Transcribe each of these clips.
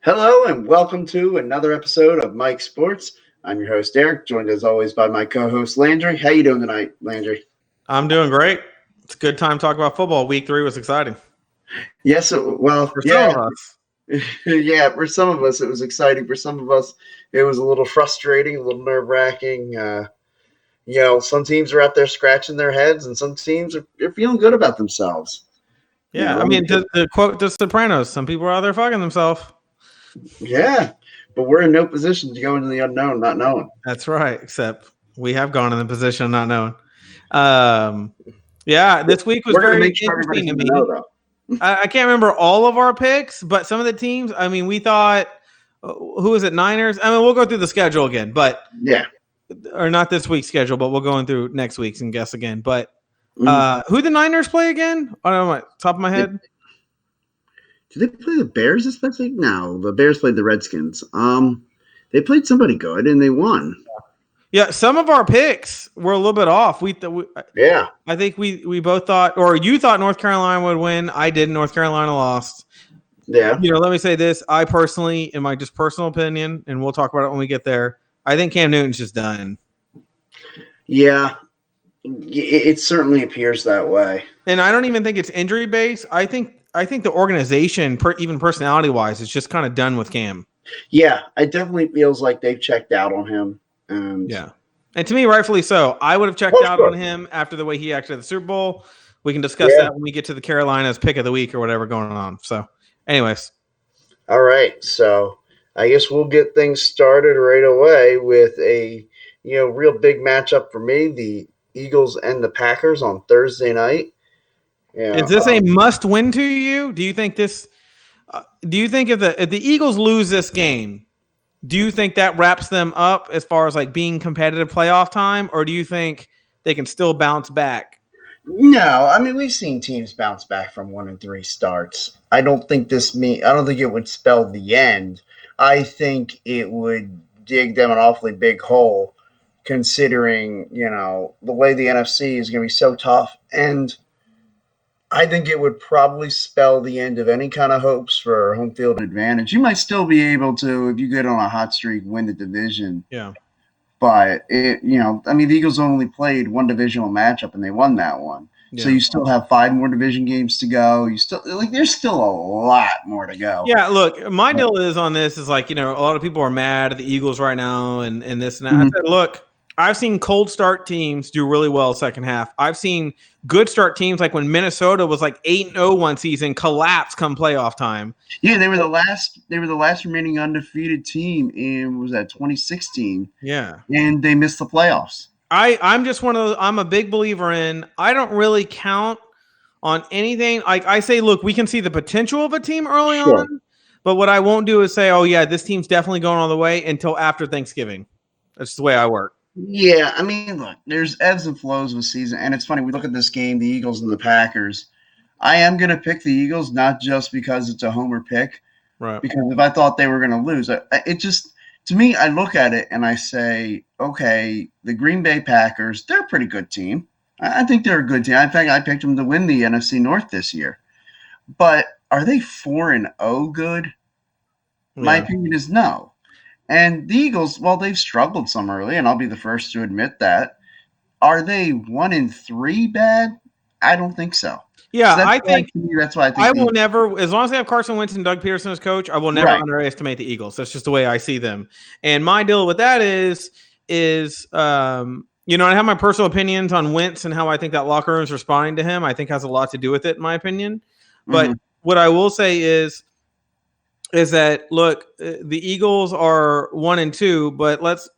Hello and welcome to another episode of Mike Sports. I'm your host Eric, joined as always by my co-host Landry. How you doing tonight, Landry? I'm doing great. It's a good time to talk about football. Week 3 was exciting. Yes, well, For yeah, some of us. yeah. For some of us, it was exciting. For some of us, it was a little frustrating, a little nerve-wracking. Some teams are out there scratching their heads, and some teams are feeling good about themselves. Yeah, I mean, to quote The Sopranos, some people are out there fucking themselves. Yeah, but we're in no position to go into the unknown, not knowing. That's right, except we have gone in the position of not knowing. Yeah, this week was very interesting to me. I can't remember all of our picks, but some of the teams, I mean, we thought, who was it, Niners? I mean, we'll go through the schedule again, but yeah. Or not this week's schedule, but we'll go in through next week's and guess again. But who the Niners play again? I don't know, top of my head. Did they play the Bears especially? No, the Bears played the Redskins. They played somebody good and they won. Yeah, some of our picks were a little bit off. Yeah, I think we both thought, or you thought North Carolina would win. I didn't. North Carolina lost. Yeah. Let me say this. I personally, in my just personal opinion, and we'll talk about it when we get there, I think Cam Newton's just done. Yeah, it certainly appears that way. And I don't even think it's injury based. I think the organization, even personality wise, is just kind of done with Cam. Yeah, it definitely feels like they've checked out on him. Yeah, and to me, rightfully so. I would have checked out on him after the way he acted at the Super Bowl. We can discuss that when we get to the Carolinas pick of the week or whatever going on. So, anyways. All right, so I guess we'll get things started right away with a real big matchup for me: the Eagles and the Packers on Thursday night. Is this a must-win to you? Do you think this? Do you think if the Eagles lose this game, do you think that wraps them up as far as like being competitive playoff time, or do you think they can still bounce back? No, I mean we've seen teams bounce back from 1-3 starts. I don't think it would spell the end. I think it would dig them an awfully big hole, considering the way the NFC is going to be so tough, and I think it would probably spell the end of any kind of hopes for home field advantage. You might still be able to, if you get on a hot streak, win the division. Yeah. But the Eagles only played one divisional matchup and they won that one. Yeah. So you still have 5 more division games to go. There's still a lot more to go. Yeah, look, my deal is on this is like, a lot of people are mad at the Eagles right now and this and that. Mm-hmm. I said, look, I've seen cold start teams do really well second half. I've seen good start teams like when Minnesota was like 8-0 one season collapse come playoff time. Yeah, they were the last remaining undefeated team in 2016. Yeah. And they missed the playoffs. I'm just one of those, I'm a big believer in, I don't really count on anything. Like I say, look, we can see the potential of a team early on, but what I won't do is say, oh yeah, this team's definitely going all the way until after Thanksgiving. That's the way I work. Yeah, I mean, look, there's ebbs and flows of a season, and it's funny, we look at this game, the Eagles and the Packers. I am going to pick the Eagles, not just because it's a homer pick, right? Because if I thought they were going to lose, to me, I look at it and I say, okay, the Green Bay Packers, they're a pretty good team. I think they're a good team. In fact, I picked them to win the NFC North this year. But are they 4-0 good? Yeah. My opinion is no. And the Eagles, well, they've struggled some early, and I'll be the first to admit that. Are they 1-3 bad? I don't think so. Yeah, I think that's why I think I will never, as long as they have Carson Wentz and Doug Peterson as coach, I will never underestimate the Eagles. That's just the way I see them. And my deal with that is I have my personal opinions on Wentz and how I think that locker room is responding to him. I think has a lot to do with it, in my opinion. But what I will say is that look, the Eagles are 1-2, but let's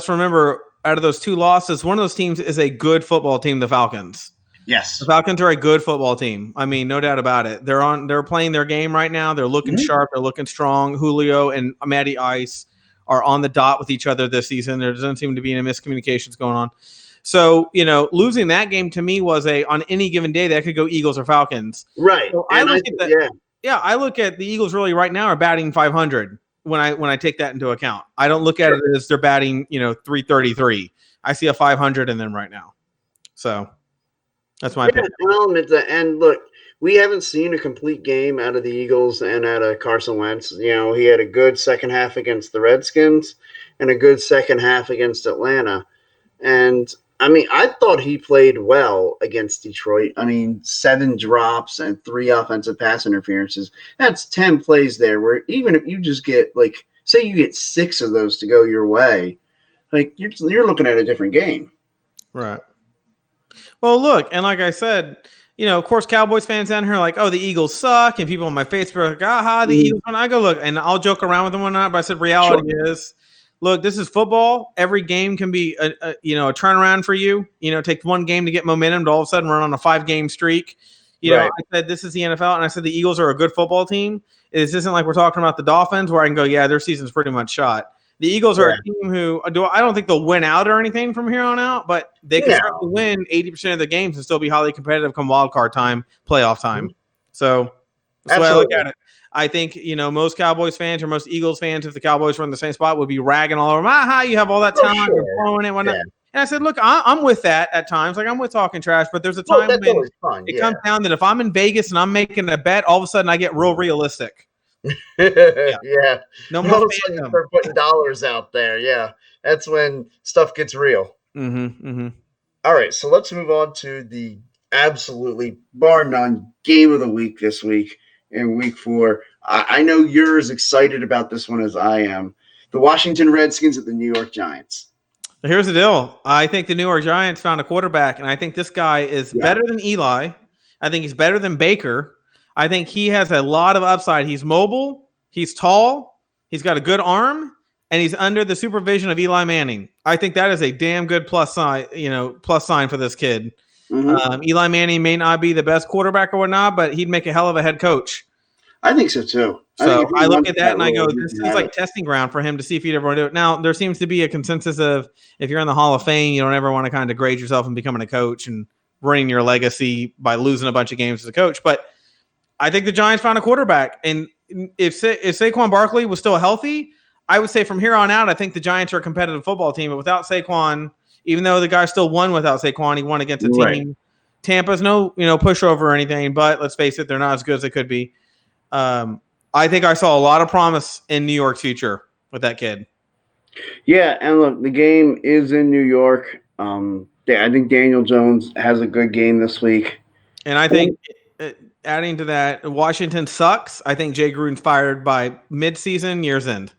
remember, out of those 2 losses, one of those teams is a good football team, the Falcons. Yes, the Falcons are a good football team. I mean, no doubt about it. They're playing their game right now. They're looking sharp. They're looking strong. Julio and Matty Ice are on the dot with each other this season. There doesn't seem to be any miscommunications going on. So, losing that game to me was on any given day that could go Eagles or Falcons. Right. So I look at the Eagles really right now are batting 500 when I take that into account. I don't look at it as they're batting, 333. I see a 500 in them right now. So That's my Yeah, opinion. I'll admit that. And look, we haven't seen a complete game out of the Eagles and out of Carson Wentz. He had a good second half against the Redskins and a good second half against Atlanta. And I mean, I thought he played well against Detroit. I mean, 7 drops and 3 offensive pass interferences. That's 10 plays there where even if you just get, like, say you get 6 of those to go your way, like, you're looking at a different game. Right. Well, look, and like I said, of course, Cowboys fans down here are like, oh, the Eagles suck. And people on my Facebook are like, aha, the Eagles. When I go, look, and I'll joke around with them or not, but I said, reality is, look, this is football. Every game can be a turnaround for you. Take one game to get momentum to all of a sudden run on a 5-game streak. I said, this is the NFL. And I said, the Eagles are a good football team. This isn't like we're talking about the Dolphins where I can go, yeah, their season's pretty much shot. The Eagles are a team who I don't think they'll win out or anything from here on out, but they can certainly win 80% of the games and still be highly competitive come wild card time, playoff time. So that's the way I look at it. I think, most Cowboys fans or most Eagles fans, if the Cowboys were in the same spot, would be ragging all over them. Aha, you have all that talent, you're throwing it, whatnot. Yeah. And I said, look, I'm with that at times. Like, I'm with talking trash, but there's a time when it comes down that if I'm in Vegas and I'm making a bet, all of a sudden I get real realistic. Yeah. No more you start putting dollars out there. Yeah. That's when stuff gets real. All right. So let's move on to the absolutely bar none game of the week this week in week 4. I know you're as excited about this one as I am. The Washington Redskins at the New York Giants. Here's the deal. I think the New York Giants found a quarterback, and I think this guy is better than Eli. I think he's better than Baker. I think he has a lot of upside. He's mobile. He's tall. He's got a good arm, and he's under the supervision of Eli Manning. I think that is a damn good plus sign for this kid. Eli Manning may not be the best quarterback or whatnot, but he'd make a hell of a head coach. I think so too. So I look at that and I go, this is like testing ground for him to see if he'd ever want to do it. Now, there seems to be a consensus of if you're in the Hall of Fame, you don't ever want to kind of degrade yourself and becoming a coach and ruining your legacy by losing a bunch of games as a coach. But I think the Giants found a quarterback. And if Saquon Barkley was still healthy, I would say from here on out, I think the Giants are a competitive football team. But without Saquon, even though the guy still won without Saquon, he won against a team. Right. Tampa's no pushover or anything, but let's face it, they're not as good as they could be. I think I saw a lot of promise in New York's future with that kid. Yeah, and look, the game is in New York. I think Daniel Jones has a good game this week. And I think adding to that, Washington sucks. I think Jay Gruden's fired by midseason, year's end.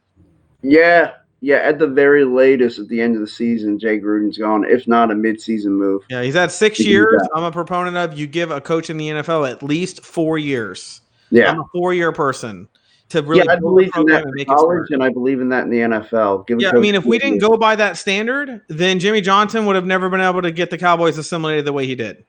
Yeah, at the very latest, at the end of the season, Jay Gruden's gone, if not a midseason move. Yeah, he's had 6 years. I'm a proponent of you give a coach in the NFL at least 4 years. Yeah, I'm a 4-year person to really. I believe in that in college, and I believe in that in the NFL. I mean, if we didn't go by that standard, then Jimmy Johnson would have never been able to get the Cowboys assimilated the way he did.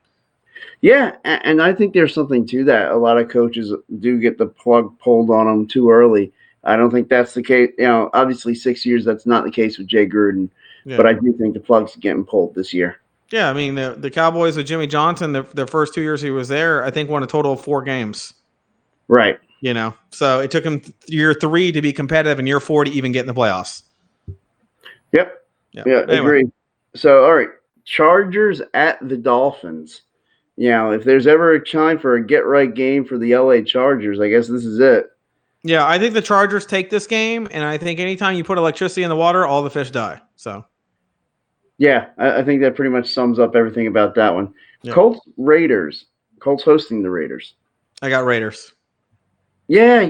Yeah, and I think there's something to that. A lot of coaches do get the plug pulled on them too early. I don't think that's the case. Obviously 6 years, that's not the case with Jay Gruden, but I do think the plug's getting pulled this year. Yeah, I mean, the Cowboys with Jimmy Johnson, the first 2 years he was there, I think won a total of 4 games. Right. So it took him year 3 to be competitive and year 4 to even get in the playoffs. Yep. Yeah, agree. So, all right, Chargers at the Dolphins. If there's ever a time for a get-right game for the LA Chargers, I guess this is it. Yeah, I think the Chargers take this game, and I think anytime you put electricity in the water, all the fish die. So, yeah, I think that pretty much sums up everything about that one. Yep. Colts hosting the Raiders. I got Raiders. Yeah,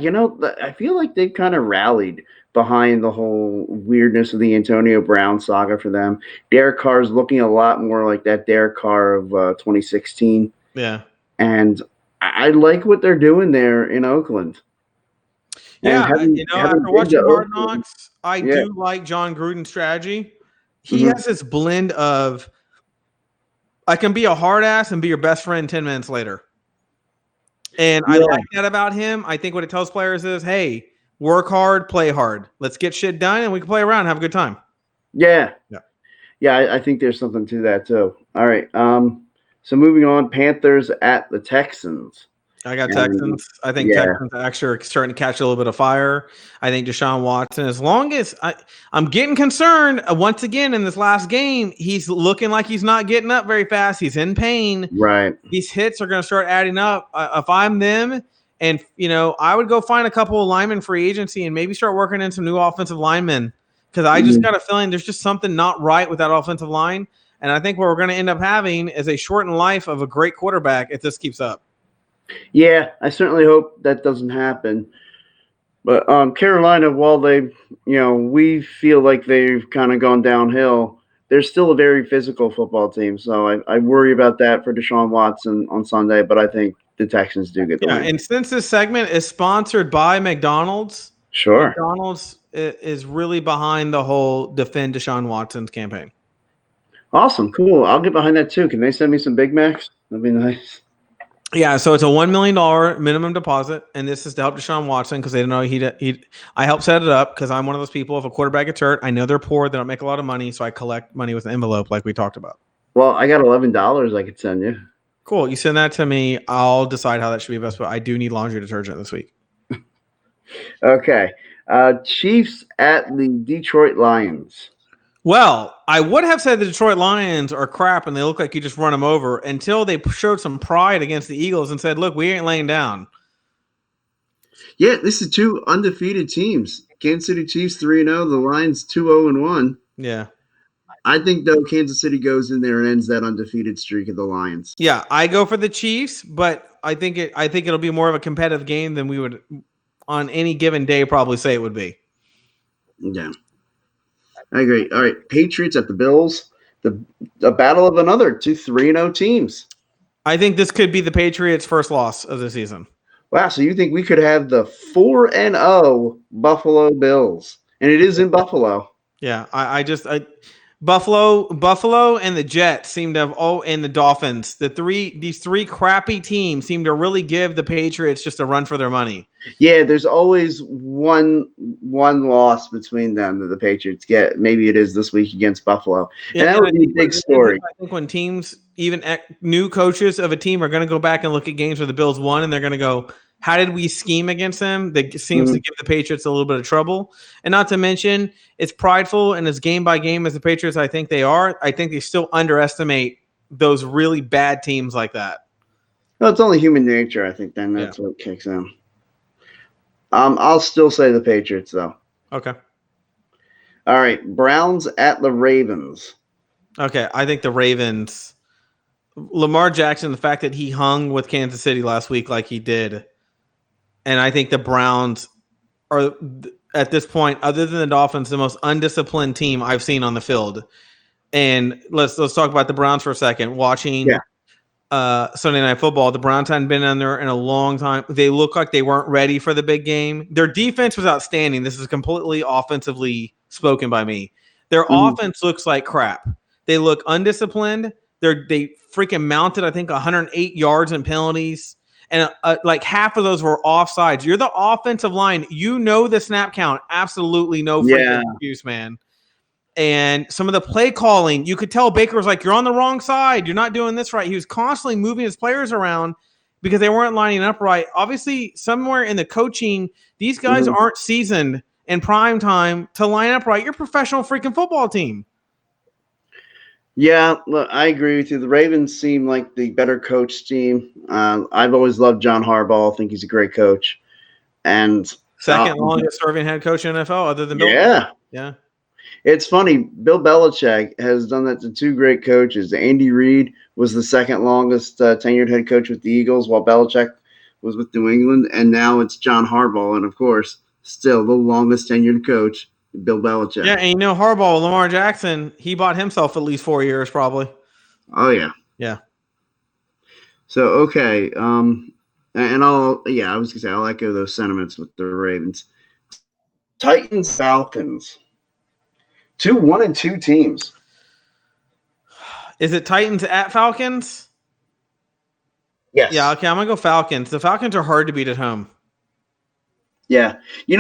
I feel like they've kind of rallied behind the whole weirdness of the Antonio Brown saga for them. Derek Carr's looking a lot more like that Derek Carr of 2016. Yeah. And I like what they're doing there in Oakland. Yeah, after watching Hard Knocks, I do like John Gruden's strategy. He has this blend of I can be a hard ass and be your best friend 10 minutes later. And I like that about him. I think what it tells players is, hey, work hard, play hard. Let's get shit done, and we can play around and have a good time. Yeah. I think there's something to that, too. All right. So moving on, Panthers at the Texans. I got And, Texans. I think yeah. Texans actually are starting to catch a little bit of fire. I think Deshaun Watson, as long as I'm getting concerned once again in this last game, he's looking like he's not getting up very fast. He's in pain. Right. These hits are going to start adding up. If I'm them, and I would go find a couple of linemen free agency and maybe start working in some new offensive linemen, because I just got a feeling there's just something not right with that offensive line. And I think what we're going to end up having is a shortened life of a great quarterback if this keeps up. Yeah, I certainly hope that doesn't happen. But Carolina, while they, we feel like they've kind of gone downhill, they're still a very physical football team. So I worry about that for Deshaun Watson on Sunday, but I think the Texans do get the win. And since this segment is sponsored by McDonald's, Sure. McDonald's is really behind the whole defend Deshaun Watson's campaign. Awesome. Cool. I'll get behind that too. Can they send me some Big Macs? That'd be nice. Yeah, so it's a $1 million minimum deposit, and this is to help Deshaun Watson because they don't know I helped set it up because I'm one of those people. If a quarterback gets hurt, I know they're poor, they don't make a lot of money, so I collect money with an envelope like we talked about. Well, I got $11 I could send you. Cool. You send that to me. I'll decide how that should be best, but I do need laundry detergent this week. Okay. Chiefs at the Detroit Lions. Well, I would have said the Detroit Lions are crap and they look like you just run them over until they showed some pride against the Eagles and said, look, we ain't laying down. Yeah, this is two undefeated teams. Kansas City Chiefs 3-0, the Lions 2-0-1. Yeah. I think, though, Kansas City goes in there and ends that undefeated streak of the Lions. Yeah, I go for the Chiefs, but I think it'll be more of a competitive game than we would on any given day probably say it would be. Yeah. I agree. All right, Patriots at the Bills. The battle of another 3-0 teams. I think this could be the Patriots' first loss of the season. Wow, so you think we could have the 4-0 Buffalo Bills, and it is in Buffalo. Yeah, Buffalo and the Jets seem to have and the Dolphins. These three crappy teams seem to really give the Patriots just a run for their money. Yeah, there's always one loss between them that the Patriots get. Maybe it is this week against Buffalo. Yeah, and that would be a big story. I think when teams, even new coaches of a team, are going to go back and look at games where the Bills won, and they're going to go, how did we scheme against them? That seems to give the Patriots a little bit of trouble. And not to mention, it's prideful and as game by game as the Patriots I think they are. I think they still underestimate those really bad teams like that. Well, it's only human nature, I think, then. That's what kicks in. I'll still say the Patriots, though. Okay. All right, Browns at the Ravens. Okay, I think the Ravens. Lamar Jackson, the fact that he hung with Kansas City last week like he did, and I think the Browns are, at this point, other than the Dolphins, the most undisciplined team I've seen on the field. And let's talk about the Browns for a second. Watching Sunday Night Football, the Browns hadn't been in there in a long time. They look like they weren't ready for the big game. Their defense was outstanding. This is completely offensively spoken by me. Their offense looks like crap. They look undisciplined. They freaking mounted, I think, 108 yards in penalties. And like half of those were offsides. You're the offensive line. You know the snap count. Absolutely no freaking excuse, man. And some of the play calling, you could tell Baker was like, you're on the wrong side. You're not doing this right. He was constantly moving his players around because they weren't lining up right. Obviously, somewhere in the coaching, these guys aren't seasoned in prime time to line up right. You're a professional freaking football team. Yeah, look, I agree with you. The Ravens seem like the better coach team. I've always loved John Harbaugh. I think he's a great coach. And second longest serving head coach in NFL other than Bill. Yeah. It's funny. Bill Belichick has done that to two great coaches. Andy Reid was the second longest tenured head coach with the Eagles while Belichick was with New England. And now it's John Harbaugh. And, of course, still the longest tenured coach, Bill Belichick. Yeah, and Harbaugh, Lamar Jackson, he bought himself at least 4 years probably. Oh, yeah. Yeah. So, okay. And I was going to say, I'll echo those sentiments with the Ravens. Titans, Falcons. 1-2 teams. Is it Titans at Falcons? Yes. Yeah, okay, I'm going to go Falcons. The Falcons are hard to beat at home. Yeah.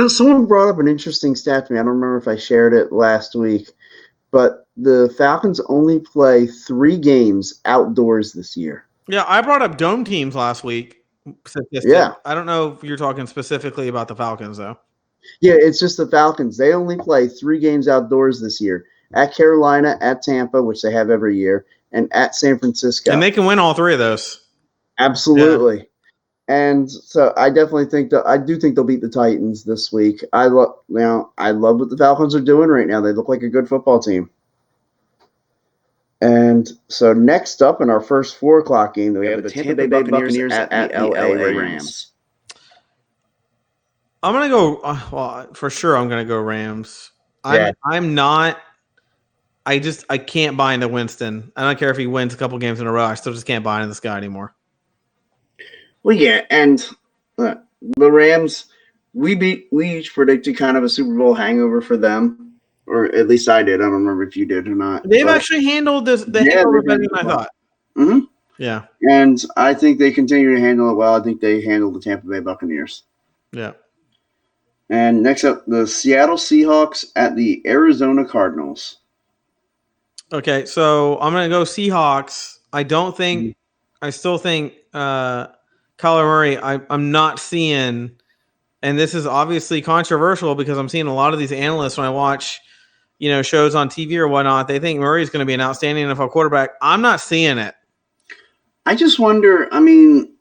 Someone brought up an interesting stat to me. I don't remember if I shared it last week, but the Falcons only play 3 games outdoors this year. Yeah, I brought up dome teams last week. statistic. Yeah. I don't know if you're talking specifically about the Falcons though. Yeah, it's just the Falcons. They only play 3 games outdoors this year: at Carolina, at Tampa, which they have every year, and at San Francisco. And they can win all 3 of those. Absolutely. And so I definitely think that I do think they'll beat the Titans this week. I love what the Falcons are doing right now. They look like a good football team. And so next up in our first 4:00 game, we have the Tampa Bay Buccaneers at the LA Rams. I'm gonna go. Well, for sure, I'm gonna go Rams. Yeah. I'm not. I can't buy into Winston. I don't care if he wins a couple games in a row. I still just can't buy into this guy anymore. Well, yeah, and the Rams, we each predicted kind of a Super Bowl hangover for them, or at least I did. I don't remember if you did or not. They've actually handled the hangover better than I thought. Mm-hmm. Yeah, and I think they continue to handle it well. I think they handled the Tampa Bay Buccaneers. Yeah. And next up, the Seattle Seahawks at the Arizona Cardinals. Okay, so I'm gonna go Seahawks. I still think Kyler Murray. I'm not seeing, and this is obviously controversial because I'm seeing a lot of these analysts when I watch, shows on TV or whatnot. They think Murray is going to be an outstanding NFL quarterback. I'm not seeing it. I just wonder. I mean,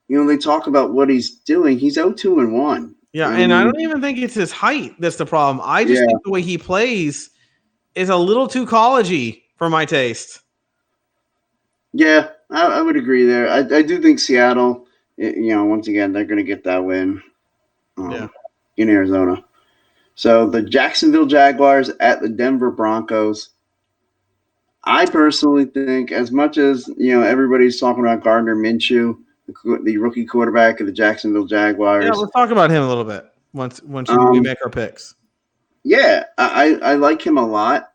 they talk about what he's doing. He's 0-2-1. Yeah, and I don't even think it's his height that's the problem. I just think the way he plays is a little too collegey for my taste. Yeah, I would agree there. I do think Seattle, once again, they're going to get that win in Arizona. So the Jacksonville Jaguars at the Denver Broncos. I personally think, as much as, everybody's talking about Gardner Minshew, the rookie quarterback of the Jacksonville Jaguars. Yeah, let's talk about him a little bit once we make our picks. Yeah, I like him a lot,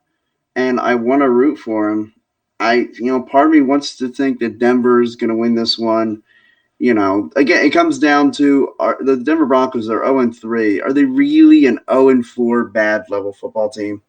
and I want to root for him. Part of me wants to think that Denver's going to win this one. Again, it comes down to the Denver Broncos are 0-3. Are they really an 0-4 bad level football team?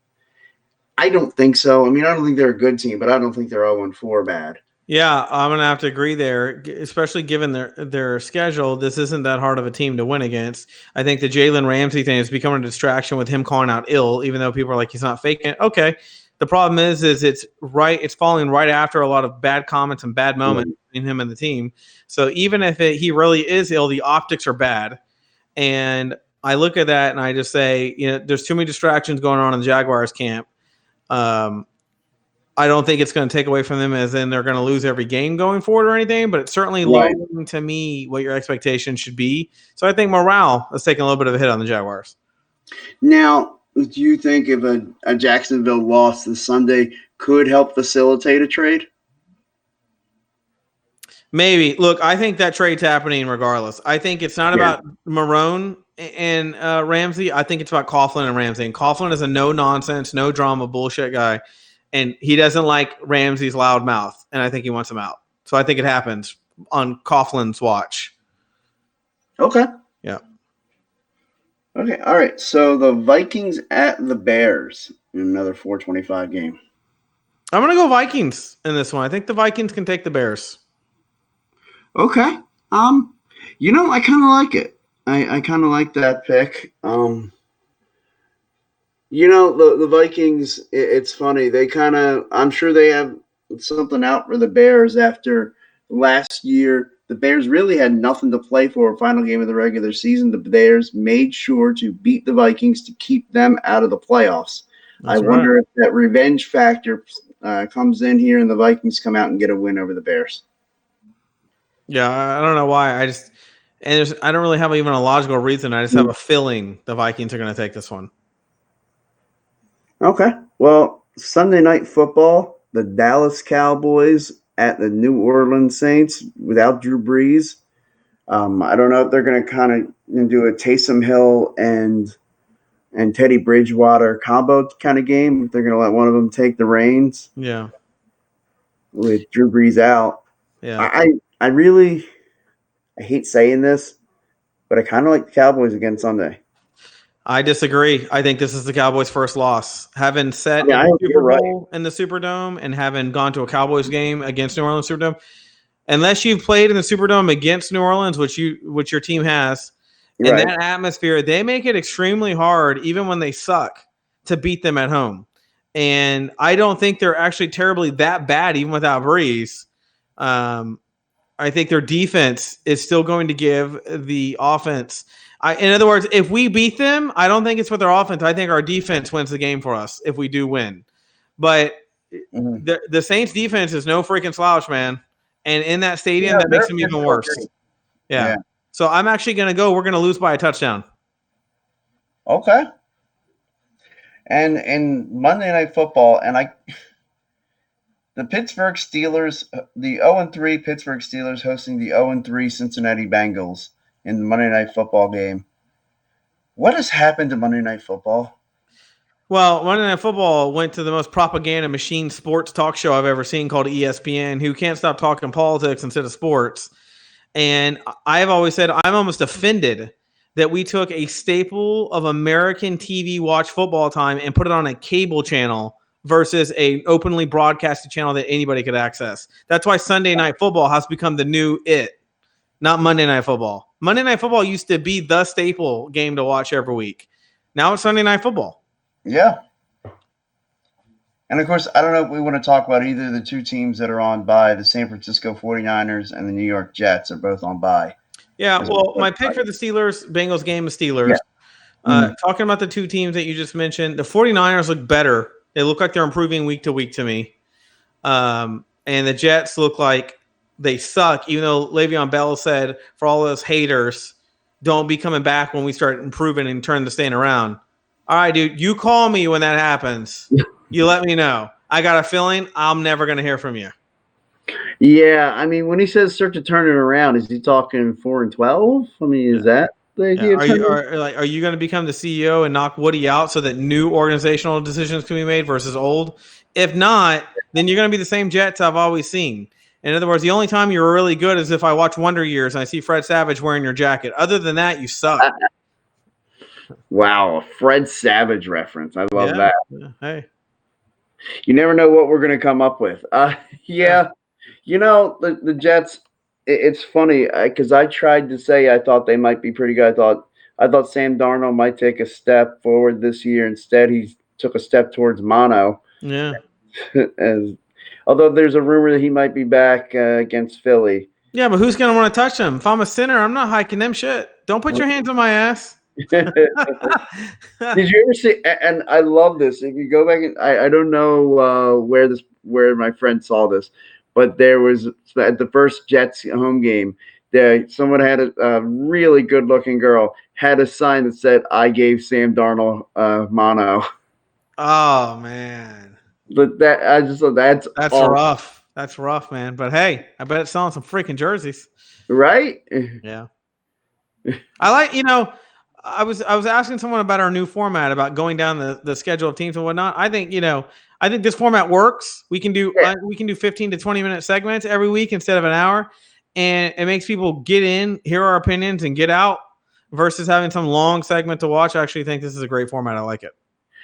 I don't think so. I mean, I don't think they're a good team, but I don't think they're 0-4 bad. Yeah, I'm going to have to agree there, especially given their schedule. This isn't that hard of a team to win against. I think the Jalen Ramsey thing is becoming a distraction with him calling out ill, even though people are like, he's not faking it. Okay. The problem is it's falling right after a lot of bad comments and bad moments between him and the team. So even if he really is ill, the optics are bad. And I look at that and I just say, there's too many distractions going on in the Jaguars camp. I don't think it's going to take away from them as in they're going to lose every game going forward or anything, but it's certainly lowering to me what your expectations should be. So I think morale is taking a little bit of a hit on the Jaguars. Now, do you think if a Jacksonville loss this Sunday could help facilitate a trade? Maybe. Look, I think that trade's happening regardless. I think it's not about Marrone and Ramsey. I think it's about Coughlin and Ramsey. And Coughlin is a no-nonsense, no-drama bullshit guy. And he doesn't like Ramsey's loud mouth, and I think he wants him out. So I think it happens on Coughlin's watch. Okay. Yeah. Okay. All right. So the Vikings at the Bears in another 4:25 game. I'm going to go Vikings in this one. I think the Vikings can take the Bears. Okay. I kind of like it. I kind of like that pick. The Vikings, it's funny. They I'm sure they have something out for the Bears after last year. The Bears really had nothing to play for. Final game of the regular season, the Bears made sure to beat the Vikings to keep them out of the playoffs. I wonder if that revenge factor comes in here and the Vikings come out and get a win over the Bears. Yeah, I don't know why. I don't really have even a logical reason. I just have a feeling the Vikings are going to take this one. Okay. Well, Sunday Night Football, the Dallas Cowboys at the New Orleans Saints without Drew Brees. I don't know if they're going to kind of do a Taysom Hill and Teddy Bridgewater combo kind of game. If they're going to let one of them take the reins. Yeah. With Drew Brees out. Yeah. I hate saying this, but I kind of like the Cowboys again Sunday. I disagree. I think this is the Cowboys' first loss. Having set a Super Bowl in the Superdome and having gone to a Cowboys game against New Orleans Superdome, unless you've played in the Superdome against New Orleans, which your team has, and Right. that atmosphere, they make it extremely hard, even when they suck, to beat them at home. And I don't think they're actually terribly that bad, even without Breeze. I think their defense is still going to give the offense. In other words, if we beat them, I don't think it's with their offense. I think our defense wins the game for us if we do win. But the Saints defense is no freaking slouch, man. And in that stadium, that makes them even worse. Yeah. So I'm actually going to go. We're going to lose by a touchdown. Okay. And in Monday Night Football, the Pittsburgh Steelers, the 0-3 Pittsburgh Steelers hosting the 0-3 Cincinnati Bengals in the Monday Night Football game. What has happened to Monday Night Football? Well, Monday Night Football went to the most propaganda machine sports talk show I've ever seen, called ESPN, who can't stop talking politics instead of sports. And I've always said I'm almost offended that we took a staple of American TV watch football time and put it on a cable channel versus a openly broadcasted channel that anybody could access. That's why Sunday Night Football has become the new it, not Monday Night Football. Monday Night Football used to be the staple game to watch every week. Now it's Sunday Night Football. Yeah. And, of course, I don't know if we want to talk about either of the two teams that are on bye. The San Francisco 49ers and the New York Jets are both on bye. Yeah, well, my pick for the Steelers-Bengals game is Steelers. Yeah. Talking about the two teams that you just mentioned, the 49ers look better. They look like they're improving week to week to me. And the Jets look like they suck, even though Le'Veon Bell said, for all those haters, don't be coming back when we start improving and turn the stand around. All right, dude, you call me when that happens. You let me know. I got a feeling I'm never going to hear from you. Yeah, I mean, when he says start to turn it around, is he talking 4-12? I mean, is that the idea? Are you going to become the CEO and knock Woody out so that new organizational decisions can be made versus old? If not, then you're going to be the same Jets I've always seen. In other words, the only time you're really good is if I watch Wonder Years and I see Fred Savage wearing your jacket. Other than that, you suck. Wow, a Fred Savage reference. I love that. Yeah. Hey. You never know what we're going to come up with. Yeah. You know, the Jets, it's funny because I tried to say I thought they might be pretty good. I thought Sam Darnold might take a step forward this year. Instead, he took a step towards mono. Yeah. Although there's a rumor that he might be back against Philly. Yeah, but who's going to want to touch him? If I'm a sinner, I'm not hiking them shit. Don't put your hands on my ass. Did you ever see? And I love this. If you go back, and I don't know where my friend saw this, but there was at the first Jets home game. Someone had a really good-looking girl had a sign that said, "I gave Sam Darnold mono." Oh man, but I just thought that's rough. That's rough, man. But hey, I bet it's selling some freaking jerseys, right? Yeah, I like I was asking someone about our new format, about going down the schedule of teams and whatnot. I think this format works. We can do 15 to 20 minute segments every week instead of an hour, and it makes people get in, hear our opinions, and get out versus having some long segment to watch. I actually think this is a great format. I like it.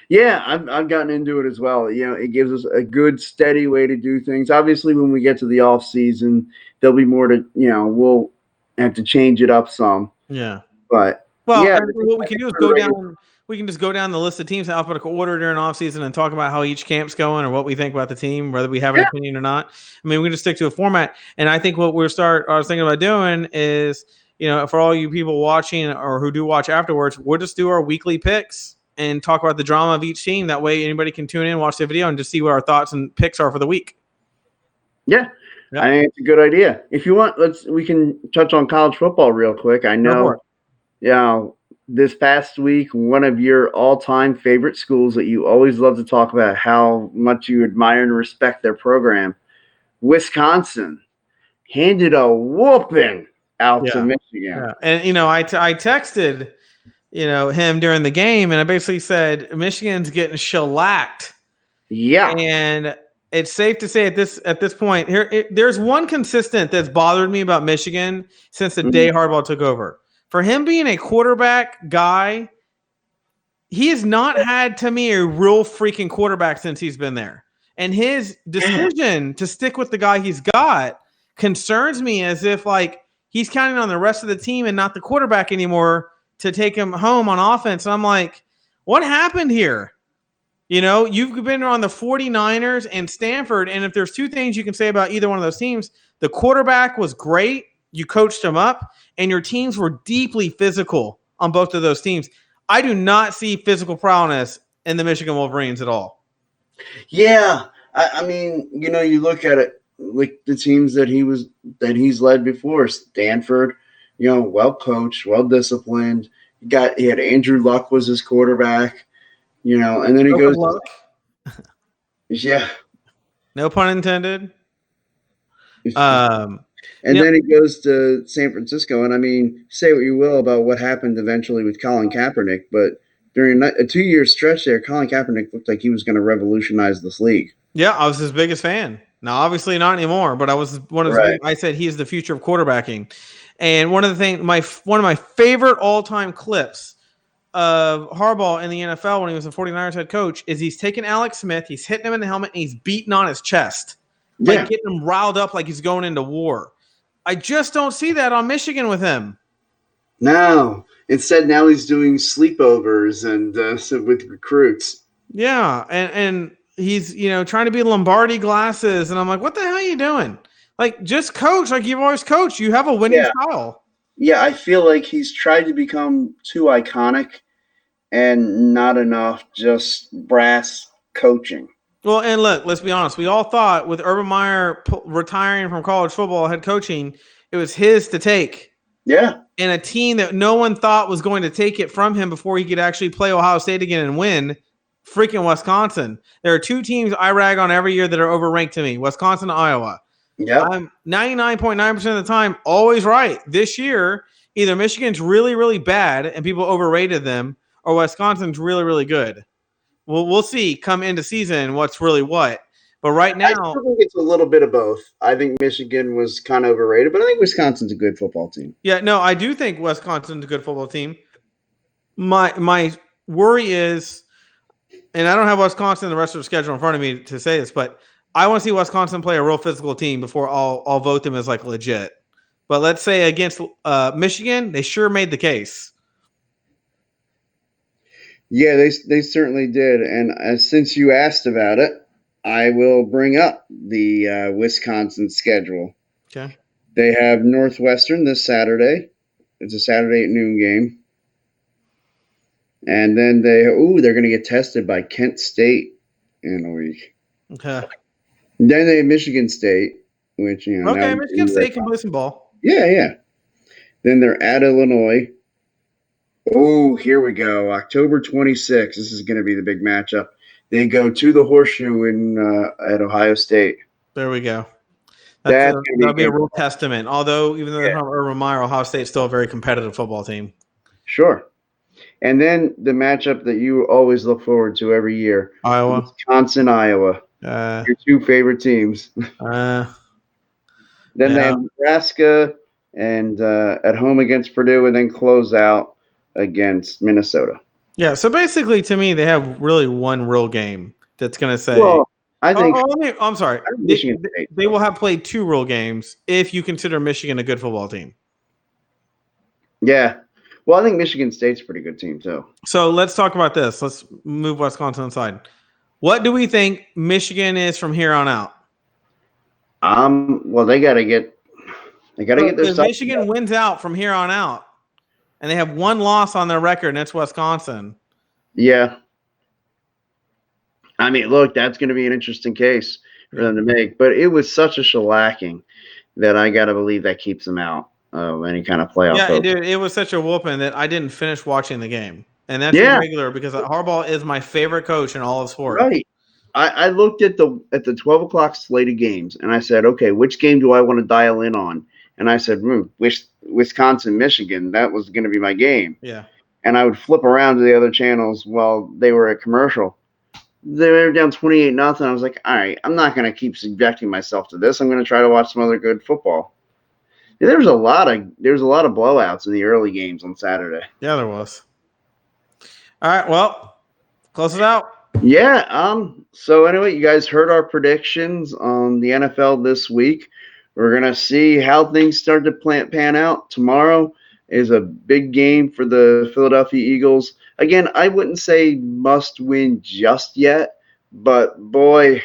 Yeah, I've gotten into it as well. It gives us a good, steady way to do things. Obviously, when we get to the off season, there'll be more to we'll have to change it up some. Yeah, but. Well, yeah, what we can do is go down. We can just go down the list of teams in alphabetical order during off season and talk about how each camp's going or what we think about the team, whether we have an opinion or not. I mean, we can just stick to a format. And I think what I was thinking about doing is, for all you people watching or who do watch afterwards, we'll just do our weekly picks and talk about the drama of each team. That way, anybody can tune in, watch the video, and just see what our thoughts and picks are for the week. Yeah. Yep. I think it's a good idea. If you want, we can touch on college football real quick. I know. This past week, one of your all-time favorite schools that you always love to talk about how much you admire and respect their program, Wisconsin, handed a whooping out to Michigan. Yeah. And, I texted, him during the game, and I basically said, Michigan's getting shellacked. Yeah. And it's safe to say at this point, there's one consistent that's bothered me about Michigan since the day Harbaugh took over. For him being a quarterback guy, he has not had, to me, a real freaking quarterback since he's been there. And his decision to stick with the guy he's got concerns me as if like he's counting on the rest of the team and not the quarterback anymore to take him home on offense. And I'm like, what happened here? You know, you've been on the 49ers and Stanford, and if there's two things you can say about either one of those teams, the quarterback was great, you coached him up, and your teams were deeply physical on both of those teams. I do not see physical prowess in the Michigan Wolverines at all. Yeah, I mean, you know, you look at it like the teams that he's led before. Stanford, you know, well coached, well disciplined. He had Andrew Luck was his quarterback, you know, and then he goes, yeah, no pun intended. And then he goes to San Francisco. And I mean, say what you will about what happened eventually with Colin Kaepernick, but during a 2-year stretch there, Colin Kaepernick looked like he was going to revolutionize this league. Yeah, I was his biggest fan. Now, obviously not anymore, but I was one of his, I said he is the future of quarterbacking. And one of the things, one of my favorite all-time clips of Harbaugh in the NFL when he was the 49ers head coach is he's taking Alex Smith, he's hitting him in the helmet, and he's beating on his chest. Like getting him riled up like he's going into war. I just don't see that on Michigan with him. No. Instead, now he's doing sleepovers and with recruits. Yeah, and he's, you know, trying to be Lombardi glasses, and I'm like, what the hell are you doing? Like, just coach like you've always coached. You have a winning style. Yeah, I feel like he's tried to become too iconic and not enough just brass coaching. Well, and look, let's be honest. We all thought with Urban Meyer retiring from college football head coaching, it was his to take. Yeah. And a team that no one thought was going to take it from him before he could actually play Ohio State again and win, freaking Wisconsin. There are two teams I rag on every year that are overranked to me, Wisconsin and Iowa. Yeah. I'm 99.9% of the time always right. This year, either Michigan's really, really bad and people overrated them, or Wisconsin's really, really good. Well, we'll see come into season what's really what. But right now, I think it's a little bit of both. I think Michigan was kind of overrated, but I think Wisconsin's a good football team. Yeah, no, I do think Wisconsin's a good football team. My worry is, and I don't have Wisconsin and the rest of the schedule in front of me to say this, but I want to see Wisconsin play a real physical team before I'll vote them as like legit. But let's say against Michigan, they sure made the case. Yeah, they certainly did. And since you asked about it, I will bring up the Wisconsin schedule. Okay. They have Northwestern this Saturday. It's a Saturday at noon game. And then they're going to get tested by Kent State in a week. Okay. Then they have Michigan State, which, you know. Okay, Michigan State can play some ball. Yeah. Then they're at Illinois. Oh, here we go. October 26th. This is going to be the big matchup. They go to the Horseshoe at Ohio State. There we go. That'll be a real testament. Although, even though they're from Urban Meyer, Ohio State's still a very competitive football team. Sure. And then the matchup that you always look forward to every year. Iowa. Wisconsin, Iowa. Your two favorite teams. Then they have Nebraska and at home against Purdue, and then close out against Minnesota. Yeah, so basically, to me, they have really one real game that's going to say. Well, I think. I'm sorry. They will have played two real games if you consider Michigan a good football team. Yeah. Well, I think Michigan State's a pretty good team, too. So let's talk about this. Let's move Wisconsin aside. What do we think Michigan is from here on out? Well, they got to get their stuff. Michigan wins out from here on out. And they have one loss on their record, and that's Wisconsin. Yeah. I mean, look, that's going to be an interesting case for them to make. But it was such a shellacking that I got to believe that keeps them out of any kind of playoff. Yeah, dude, it was such a whooping that I didn't finish watching the game. And that's irregular because Harbaugh is my favorite coach in all of sport. Right. I looked at the 12 o'clock slate of games, and I said, okay, which game do I want to dial in on? And I said, Wisconsin, Michigan, that was going to be my game. Yeah. And I would flip around to the other channels while they were at commercial. They were down 28-0. I was like, all right, I'm not going to keep subjecting myself to this. I'm going to try to watch some other good football. Yeah, there was a lot of blowouts in the early games on Saturday. Yeah, there was. All right, well, close it out. Yeah. So anyway, you guys heard our predictions on the NFL this week. we're going to see how things start to pan out. Tomorrow is a big game for the Philadelphia Eagles. Again, I wouldn't say must win just yet, but boy,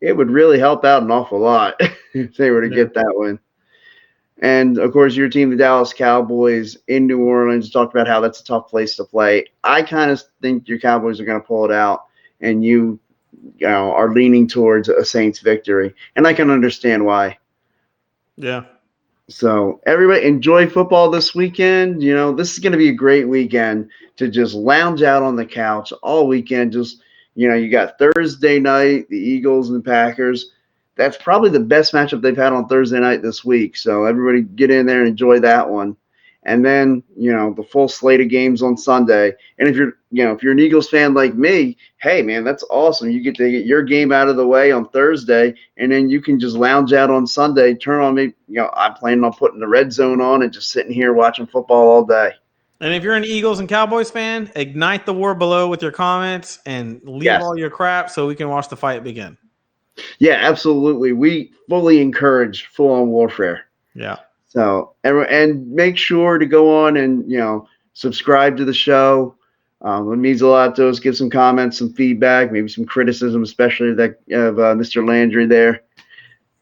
it would really help out an awful lot if they were to get that win. And, of course, your team, the Dallas Cowboys in New Orleans, talked about how that's a tough place to play. I kind of think your Cowboys are going to pull it out, and you know, are leaning towards a Saints victory. And I can understand why. Yeah. So, everybody, enjoy football this weekend. You know, this is going to be a great weekend to just lounge out on the couch all weekend. Just, you know, you got Thursday night, the Eagles and the Packers. That's probably the best matchup they've had on Thursday night this week. So everybody get in there and enjoy that one. And then, you know, the full slate of games on Sunday. And if you're an Eagles fan like me, hey man, that's awesome. You get to get your game out of the way on Thursday, and then you can just lounge out on Sunday, turn on me. You know, I'm planning on putting the red zone on and just sitting here watching football all day. And if you're an Eagles and Cowboys fan, ignite the war below with your comments and leave all your crap so we can watch the fight begin. Yeah, absolutely. We fully encourage full-on warfare. Yeah. So, and make sure to go on and, you know, subscribe to the show. It means a lot to us. Give some comments, some feedback, maybe some criticism, especially of Mr. Landry there.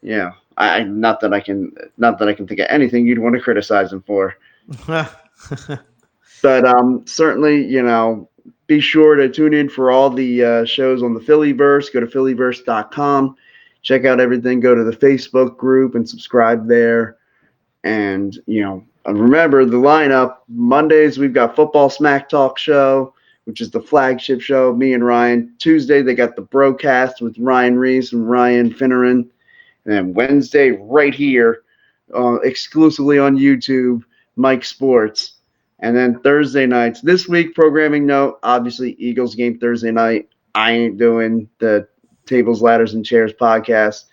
Yeah, not that I can think of anything you'd want to criticize him for. But certainly, you know, be sure to tune in for all the shows on the Phillyverse. Go to phillyverse.com. Check out everything. Go to the Facebook group and subscribe there. And, you know, remember the lineup. Mondays, we've got Football Smack Talk show, which is the flagship show of me and Ryan. Tuesday, they got the Broadcast with Ryan Reese and Ryan Finneran. And then Wednesday, right here, exclusively on YouTube, Mike Sports. And then Thursday nights. This week, programming note, obviously, Eagles game Thursday night. I ain't doing the Tables, Ladders, and Chairs podcast.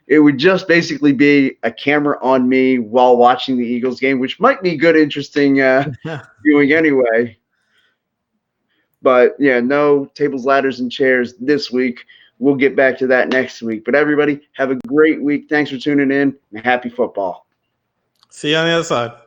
It would just basically be a camera on me while watching the Eagles game, which might be good, interesting viewing anyway. But, yeah, no Tables, Ladders, and Chairs this week. We'll get back to that next week. But, everybody, have a great week. Thanks for tuning in, and happy football. See you on the other side.